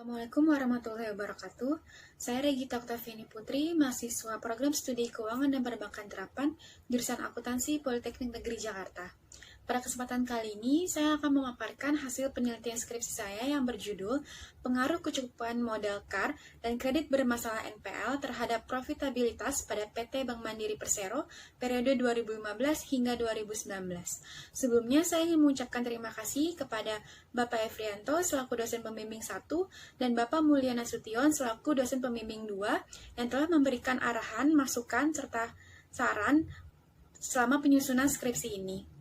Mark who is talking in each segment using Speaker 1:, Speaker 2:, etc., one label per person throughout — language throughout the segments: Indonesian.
Speaker 1: Assalamualaikum warahmatullahi wabarakatuh. Saya Regita Oktaviani Putri, mahasiswa Program Studi Keuangan dan Perbankan Terapan, jurusan Akuntansi Politeknik Negeri Jakarta. Pada kesempatan kali ini, saya akan memaparkan hasil penelitian skripsi saya yang berjudul Pengaruh Kecukupan Modal KAR dan Kredit Bermasalah NPL terhadap Profitabilitas pada PT Bank Mandiri Persero periode 2015 hingga 2019. Sebelumnya, saya ingin mengucapkan terima kasih kepada Bapak Efrianto selaku dosen pembimbing 1 dan Bapak Mulyana Sution selaku dosen pembimbing 2 yang telah memberikan arahan, masukan, serta saran selama penyusunan skripsi ini.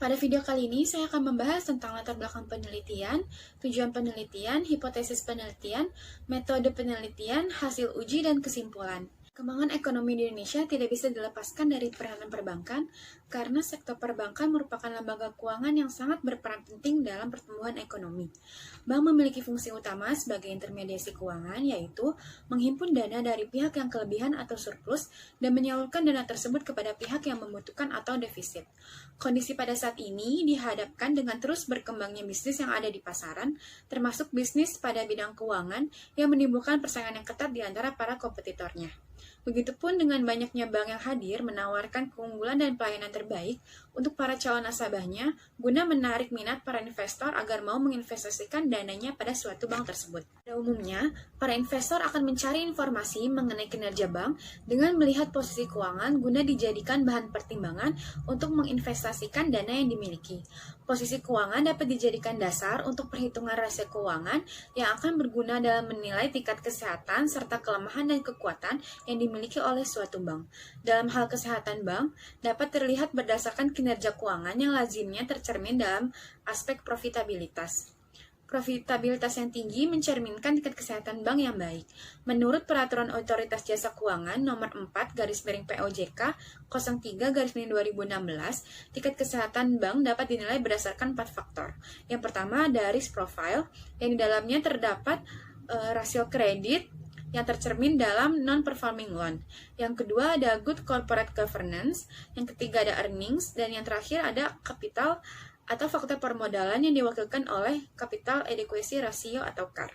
Speaker 1: Pada video kali ini, saya akan membahas tentang latar belakang penelitian, tujuan penelitian, hipotesis penelitian, metode penelitian, hasil uji, dan kesimpulan. Kembangan ekonomi di Indonesia tidak bisa dilepaskan dari peranan perbankan, karena sektor perbankan merupakan lembaga keuangan yang sangat berperan penting dalam pertumbuhan ekonomi. Bank memiliki fungsi utama sebagai intermediasi keuangan, yaitu menghimpun dana dari pihak yang kelebihan atau surplus dan menyalurkan dana tersebut kepada pihak yang membutuhkan atau defisit. Kondisi pada saat ini dihadapkan dengan terus berkembangnya bisnis yang ada di pasaran, termasuk bisnis pada bidang keuangan yang menimbulkan persaingan yang ketat di antara para kompetitornya. Begitupun dengan banyaknya bank yang hadir menawarkan keunggulan dan pelayanan terbaik untuk para calon nasabahnya guna menarik minat para investor agar mau menginvestasikan dananya pada suatu bank tersebut. Pada umumnya, para investor akan mencari informasi mengenai kinerja bank dengan melihat posisi keuangan guna dijadikan bahan pertimbangan untuk menginvestasikan dana yang dimiliki. Posisi keuangan dapat dijadikan dasar untuk perhitungan rasio keuangan yang akan berguna dalam menilai tingkat kesehatan serta kelemahan dan kekuatan yang dimiliki oleh suatu bank. Dalam hal kesehatan bank, dapat terlihat berdasarkan kinerja keuangan yang lazimnya tercermin dalam aspek profitabilitas. Profitabilitas yang tinggi mencerminkan tingkat kesehatan bank yang baik. Menurut Peraturan Otoritas Jasa Keuangan Nomor 4/POJK 03/2016, tingkat kesehatan bank dapat dinilai berdasarkan 4 faktor. Yang pertama ada risk profile, yang di dalamnya terdapat rasio kredit yang tercermin dalam non-performing loan. Yang kedua ada good corporate governance, yang ketiga ada earnings, dan yang terakhir ada capital atau faktor permodalan yang diwakilkan oleh capital adequacy ratio atau CAR.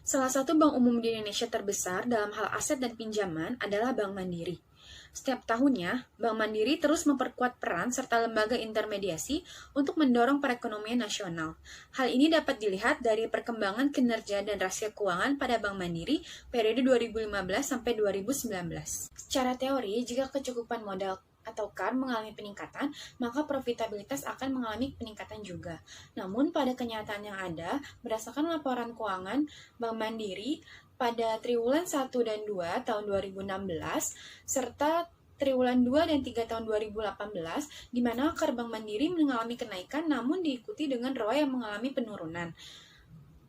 Speaker 1: Salah satu bank umum di Indonesia terbesar dalam hal aset dan pinjaman adalah Bank Mandiri. Setiap tahunnya, Bank Mandiri terus memperkuat peran serta lembaga intermediasi untuk mendorong perekonomian nasional. Hal ini dapat dilihat dari perkembangan kinerja dan rasio keuangan pada Bank Mandiri periode 2015 sampai 2019. Secara teori, jika kecukupan modal atau KAR mengalami peningkatan, maka profitabilitas akan mengalami peningkatan juga. Namun, pada kenyataan yang ada, berdasarkan laporan keuangan Bank Mandiri pada triwulan 1 dan 2 tahun 2016, serta triwulan 2 dan 3 tahun 2018, di mana KAR Bank Mandiri mengalami kenaikan namun diikuti dengan ROA yang mengalami penurunan.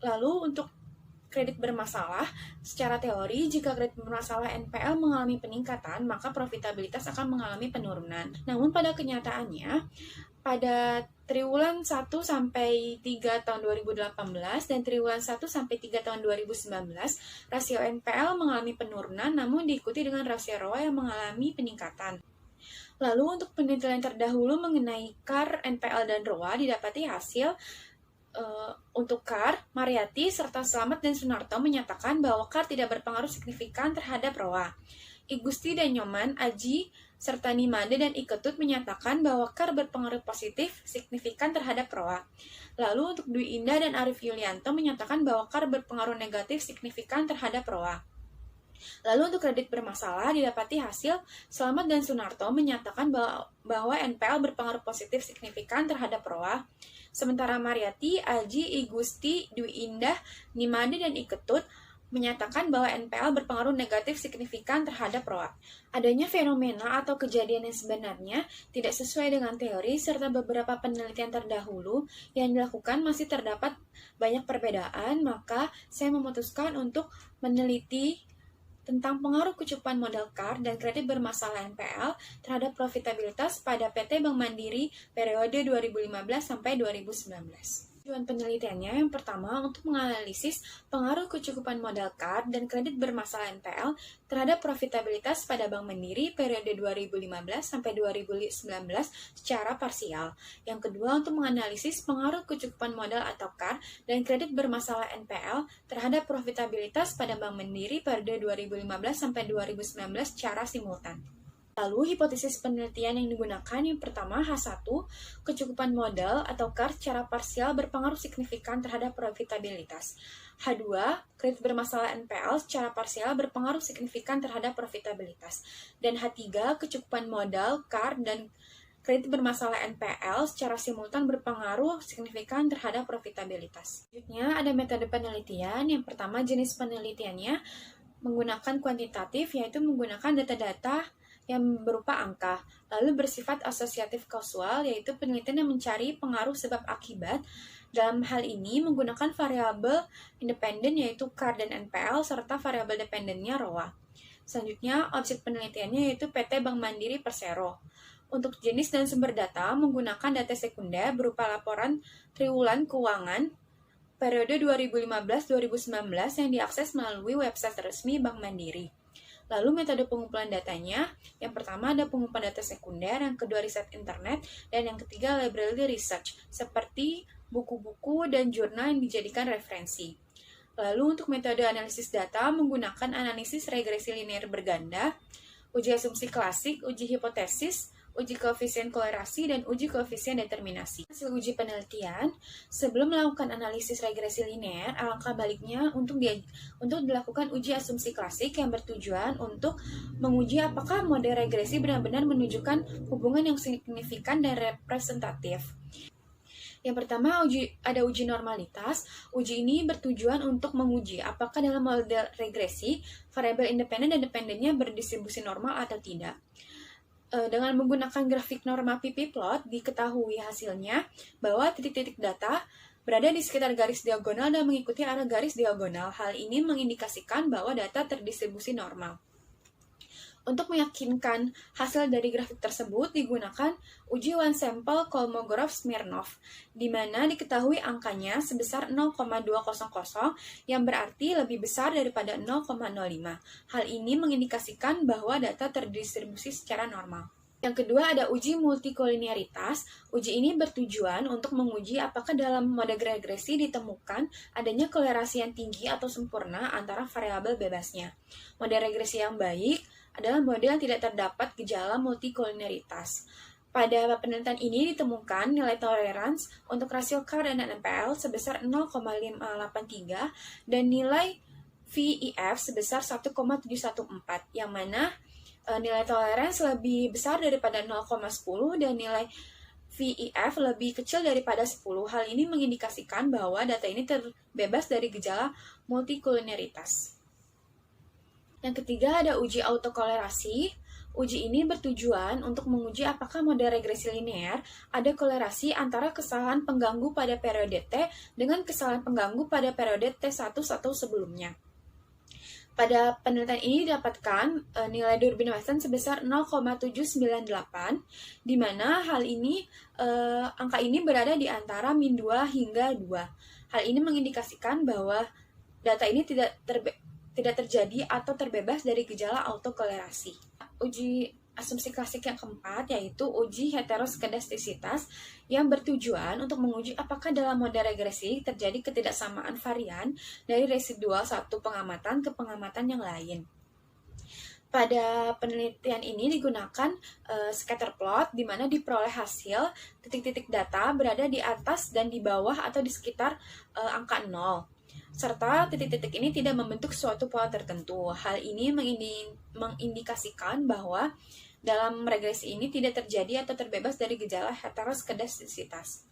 Speaker 1: Lalu untuk kredit bermasalah, secara teori, jika kredit bermasalah NPL mengalami peningkatan, maka profitabilitas akan mengalami penurunan. Namun pada kenyataannya, pada triwulan 1 sampai 3 tahun 2018 dan triwulan 1 sampai 3 tahun 2019, rasio NPL mengalami penurunan namun diikuti dengan rasio ROA yang mengalami peningkatan. Lalu untuk penelitian terdahulu mengenai KAR, NPL, dan ROA didapati hasil untuk KAR, Mariati, serta Slamet dan Sunarto menyatakan bahwa KAR tidak berpengaruh signifikan terhadap ROA. Igusti dan Nyoman, Aji, serta Nimade dan Iketut menyatakan bahwa KAR berpengaruh positif signifikan terhadap ROA. Lalu untuk Dwi Indah dan Arif Yulianto menyatakan bahwa KAR berpengaruh negatif signifikan terhadap ROA. Lalu untuk kredit bermasalah didapati hasil Slamet dan Sunarto menyatakan bahwa NPL berpengaruh positif signifikan terhadap ROA. Sementara Mariati, Aji, Igusti, Dwi Indah, Nimade, dan Iketut menyatakan bahwa NPL berpengaruh negatif signifikan terhadap ROA. Adanya fenomena atau kejadian yang sebenarnya tidak sesuai dengan teori serta beberapa penelitian terdahulu yang dilakukan masih terdapat banyak perbedaan, maka saya memutuskan untuk meneliti tentang pengaruh kecukupan modal KAR dan kredit bermasalah NPL terhadap profitabilitas pada PT Bank Mandiri periode 2015 sampai 2019. Tujuan penelitiannya yang pertama untuk menganalisis pengaruh kecukupan modal CAR dan kredit bermasalah NPL terhadap profitabilitas pada Bank Mandiri periode 2015 sampai 2019 secara parsial. Yang kedua untuk menganalisis pengaruh kecukupan modal atau CAR dan kredit bermasalah NPL terhadap profitabilitas pada Bank Mandiri periode 2015 sampai 2019 secara simultan. Lalu, hipotesis penelitian yang digunakan yang pertama H1, kecukupan modal atau CAR secara parsial berpengaruh signifikan terhadap profitabilitas. H2, kredit bermasalah NPL secara parsial berpengaruh signifikan terhadap profitabilitas. Dan H3, kecukupan modal, CAR, dan kredit bermasalah NPL secara simultan berpengaruh signifikan terhadap profitabilitas. Selanjutnya, ada metode penelitian. Yang pertama, jenis penelitiannya menggunakan kuantitatif, yaitu menggunakan data-data yang berupa angka, lalu bersifat asosiatif kausal, yaitu penelitian yang mencari pengaruh sebab akibat. Dalam hal ini menggunakan variabel independen yaitu CAR dan NPL serta variabel dependennya ROA. Selanjutnya, objek penelitiannya yaitu PT Bank Mandiri Persero. Untuk jenis dan sumber data menggunakan data sekunder berupa laporan triwulan keuangan periode 2015-2019 yang diakses melalui website resmi Bank Mandiri. Lalu metode pengumpulan datanya, yang pertama ada pengumpulan data sekunder, yang kedua riset internet, dan yang ketiga library research, seperti buku-buku dan jurnal yang dijadikan referensi. Lalu untuk metode analisis data menggunakan analisis regresi linear berganda, uji asumsi klasik, uji hipotesis, uji koefisien kolerasi, dan uji koefisien determinasi. Hasil uji penelitian, sebelum melakukan analisis regresi linear, alangkah baiknya untuk dilakukan uji asumsi klasik yang bertujuan untuk menguji apakah model regresi benar-benar menunjukkan hubungan yang signifikan dan representatif. Yang pertama, ada uji normalitas. Uji ini bertujuan untuk menguji apakah dalam model regresi, variabel independen dan dependennya berdistribusi normal atau tidak. Dengan menggunakan grafik norma pp-plot, diketahui hasilnya bahwa titik-titik data berada di sekitar garis diagonal dan mengikuti arah garis diagonal. Hal ini mengindikasikan bahwa data terdistribusi normal. Untuk meyakinkan hasil dari grafik tersebut, digunakan uji one sample Kolmogorov-Smirnov, di mana diketahui angkanya sebesar 0,200, yang berarti lebih besar daripada 0,05. Hal ini mengindikasikan bahwa data terdistribusi secara normal. Yang kedua ada uji multikolinearitas. Uji ini bertujuan untuk menguji apakah dalam model regresi ditemukan adanya kolerasi yang tinggi atau sempurna antara variabel bebasnya. Model regresi yang baik adalah model yang tidak terdapat gejala multikolinearitas. Pada penelitian ini ditemukan nilai tolerans untuk rasio CAR dan NPL sebesar 0,583 dan nilai VIF sebesar 1,714, yang mana nilai tolerans lebih besar daripada 0,10 dan nilai VIF lebih kecil daripada 10. Hal ini mengindikasikan bahwa data ini terbebas dari gejala multikolinearitas. Yang ketiga ada uji autokolerasi. Uji ini bertujuan untuk menguji apakah model regresi linear ada kolerasi antara kesalahan pengganggu pada periode T dengan kesalahan pengganggu pada periode T1 atau sebelumnya. Pada penelitian ini didapatkan nilai Durbin-Watson sebesar 0,798, di mana angka ini berada di antara min 2 hingga 2. Hal ini mengindikasikan bahwa data ini tidak terjadi atau terbebas dari gejala autokolerasi. Uji asumsi klasik yang keempat yaitu uji heteroskedastisitas yang bertujuan untuk menguji apakah dalam model regresi terjadi ketidaksamaan varian dari residual satu pengamatan ke pengamatan yang lain. Pada penelitian ini digunakan scatter plot di mana diperoleh hasil titik-titik data berada di atas dan di bawah atau di sekitar angka 0. Serta titik-titik ini tidak membentuk suatu pola tertentu. Hal ini mengindikasikan bahwa dalam regresi ini tidak terjadi atau terbebas dari gejala heteroskedastisitas.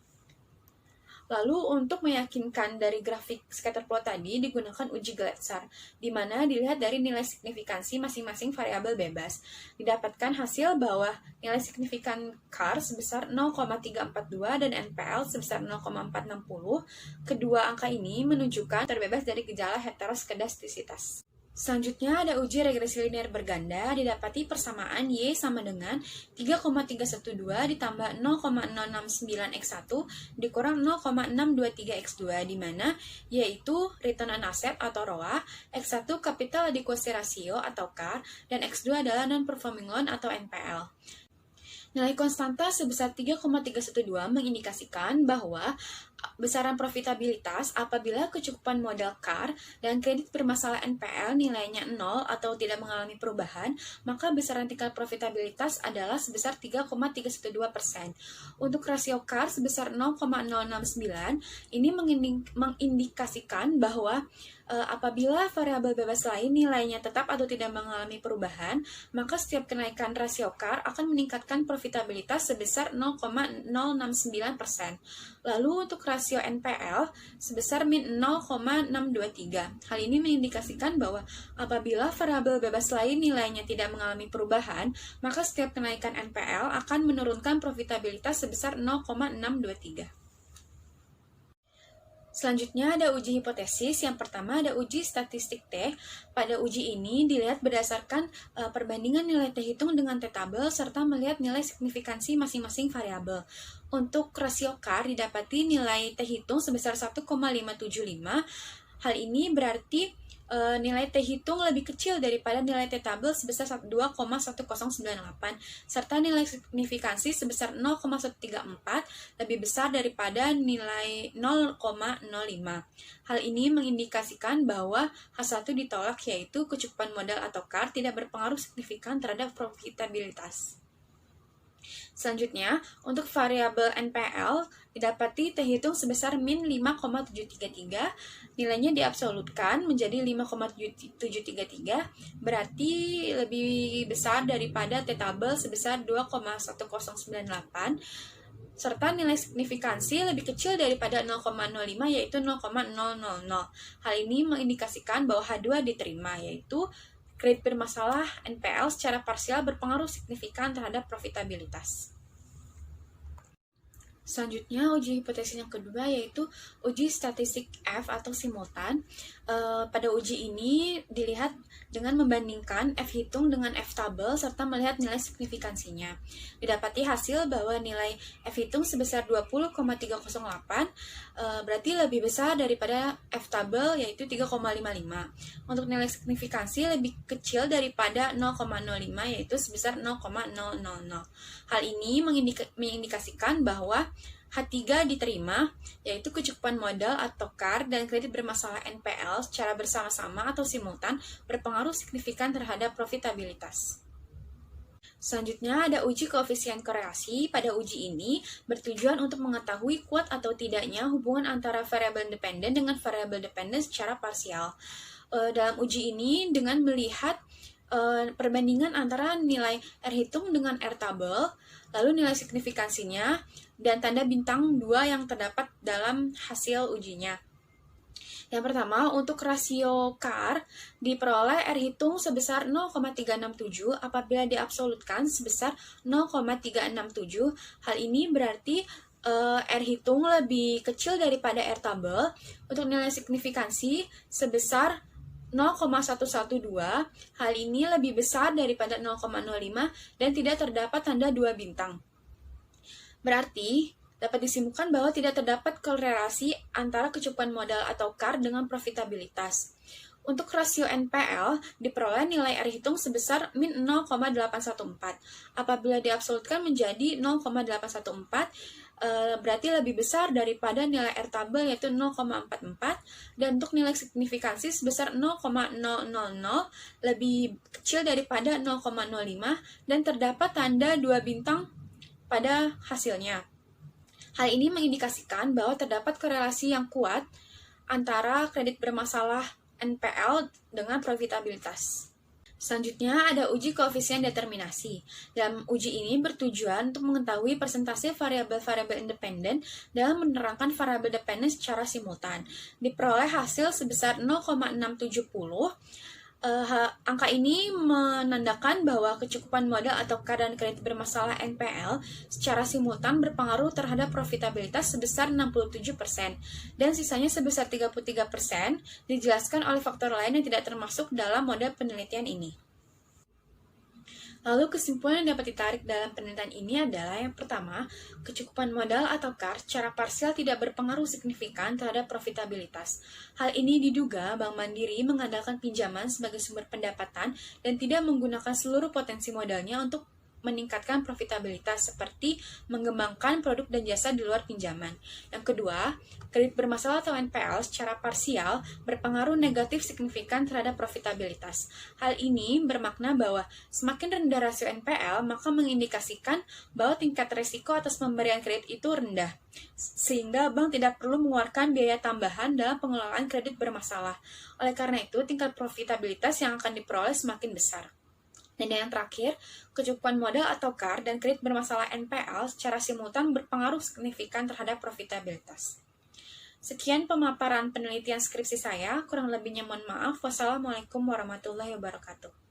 Speaker 1: Lalu untuk meyakinkan dari grafik scatterplot tadi digunakan uji Glatzer, di mana dilihat dari nilai signifikansi masing-masing variabel bebas. Didapatkan hasil bahwa nilai signifikan CAR sebesar 0,342 dan NPL sebesar 0,460. Kedua angka ini menunjukkan terbebas dari gejala heteroskedastisitas. Selanjutnya ada uji regresi linear berganda, didapati persamaan Y sama dengan 3,312 ditambah 0,069x1 dikurang 0,623x2, di mana Y itu return on asset atau ROA, X1 capital adequacy ratio atau CAR, dan X2 adalah non-performing loan atau NPL. Nilai konstanta sebesar 3,312 mengindikasikan bahwa besaran profitabilitas apabila kecukupan modal CAR dan kredit bermasalah NPL nilainya 0 atau tidak mengalami perubahan, maka besaran tingkat profitabilitas adalah sebesar 3,312%. Untuk rasio CAR sebesar 0,069, ini mengindikasikan bahwa apabila variabel bebas lain nilainya tetap atau tidak mengalami perubahan, maka setiap kenaikan rasio CAR akan meningkatkan profitabilitas sebesar 0,069%. Lalu untuk rasio NPL sebesar min 0,623. Hal ini mengindikasikan bahwa apabila variabel bebas lain nilainya tidak mengalami perubahan, maka setiap kenaikan NPL akan menurunkan profitabilitas sebesar 0,623. Selanjutnya ada uji hipotesis. Yang pertama ada uji statistik T. Pada uji ini dilihat berdasarkan perbandingan nilai T hitung dengan T tabel serta melihat nilai signifikansi masing-masing variabel. Untuk rasio CAR didapati nilai T hitung sebesar 1,575. Hal ini berarti nilai T hitung lebih kecil daripada nilai T tabel sebesar 2,1098 serta nilai signifikansi sebesar 0,134 lebih besar daripada nilai 0,05. Hal ini mengindikasikan bahwa H1 ditolak, yaitu kecukupan modal atau CAR tidak berpengaruh signifikan terhadap profitabilitas. Selanjutnya, untuk variabel NPL didapati T hitung sebesar min 5,733, nilainya diabsolutkan menjadi 5,733, berarti lebih besar daripada T tabel sebesar 2,1098, serta nilai signifikansi lebih kecil daripada 0,05 yaitu 0,000. Hal ini mengindikasikan bahwa H2 diterima, yaitu kredit bermasalah NPL secara parsial berpengaruh signifikan terhadap profitabilitas. Selanjutnya, uji hipotesis yang kedua yaitu uji statistik F atau simultan. Pada uji ini dilihat dengan membandingkan F hitung dengan F tabel serta melihat nilai signifikansinya. Didapati hasil bahwa nilai F hitung sebesar 20,308, berarti lebih besar daripada F tabel yaitu 3,55. Untuk nilai signifikansi lebih kecil daripada 0,05 yaitu sebesar 0,000. Hal ini mengindikasikan bahwa H3 diterima, yaitu kecukupan modal atau CAR dan kredit bermasalah NPL secara bersama-sama atau simultan berpengaruh signifikan terhadap profitabilitas. Selanjutnya ada uji koefisien korelasi. Pada uji ini bertujuan untuk mengetahui kuat atau tidaknya hubungan antara variabel independen dengan variabel dependen secara parsial. Dalam uji ini dengan melihat perbandingan antara nilai R hitung dengan R tabel, lalu nilai signifikansinya, dan tanda bintang 2 yang terdapat dalam hasil ujinya. Yang pertama, untuk rasio CAR diperoleh R hitung sebesar 0,367 apabila diabsolutkan sebesar 0,367. Hal ini berarti R hitung lebih kecil daripada R tabel. Untuk nilai signifikansi sebesar 0,112, hal ini lebih besar daripada 0,05 dan tidak terdapat tanda 2 bintang. Berarti, dapat disimpulkan bahwa tidak terdapat korelasi antara kecukupan modal atau CAR dengan profitabilitas. Untuk rasio NPL, diperoleh nilai R hitung sebesar min 0,814. Apabila diabsolutkan menjadi 0,814, berarti lebih besar daripada nilai R tabel yaitu 0,44, dan untuk nilai signifikansi sebesar 0,000 lebih kecil daripada 0,05 dan terdapat tanda 2 bintang pada hasilnya. Hal ini mengindikasikan bahwa terdapat korelasi yang kuat antara kredit bermasalah NPL dengan profitabilitas. Selanjutnya ada uji koefisien determinasi. Dalam uji ini bertujuan untuk mengetahui persentase variabel-variabel independen dalam menerangkan variabel dependen secara simultan. Diperoleh hasil sebesar 0,670 Angka ini menandakan bahwa kecukupan modal atau keadaan kredit bermasalah NPL secara simultan berpengaruh terhadap profitabilitas sebesar 67% dan sisanya sebesar 33% dijelaskan oleh faktor lain yang tidak termasuk dalam model penelitian ini. Lalu kesimpulan yang dapat ditarik dalam penelitian ini adalah yang pertama, kecukupan modal atau CAR secara parsial tidak berpengaruh signifikan terhadap profitabilitas. Hal ini diduga Bank Mandiri mengandalkan pinjaman sebagai sumber pendapatan dan tidak menggunakan seluruh potensi modalnya untuk meningkatkan profitabilitas seperti mengembangkan produk dan jasa di luar pinjaman. Yang kedua, kredit bermasalah atau NPL secara parsial berpengaruh negatif signifikan terhadap profitabilitas. Hal ini bermakna bahwa semakin rendah rasio NPL, maka mengindikasikan bahwa tingkat risiko atas pemberian kredit itu rendah, sehingga bank tidak perlu mengeluarkan biaya tambahan dalam pengelolaan kredit bermasalah. Oleh karena itu, tingkat profitabilitas yang akan diperoleh semakin besar. Dan yang terakhir, kecukupan modal atau CAR dan kredit bermasalah NPL secara simultan berpengaruh signifikan terhadap profitabilitas. Sekian pemaparan penelitian skripsi saya, kurang lebihnya mohon maaf. Wassalamualaikum warahmatullahi wabarakatuh.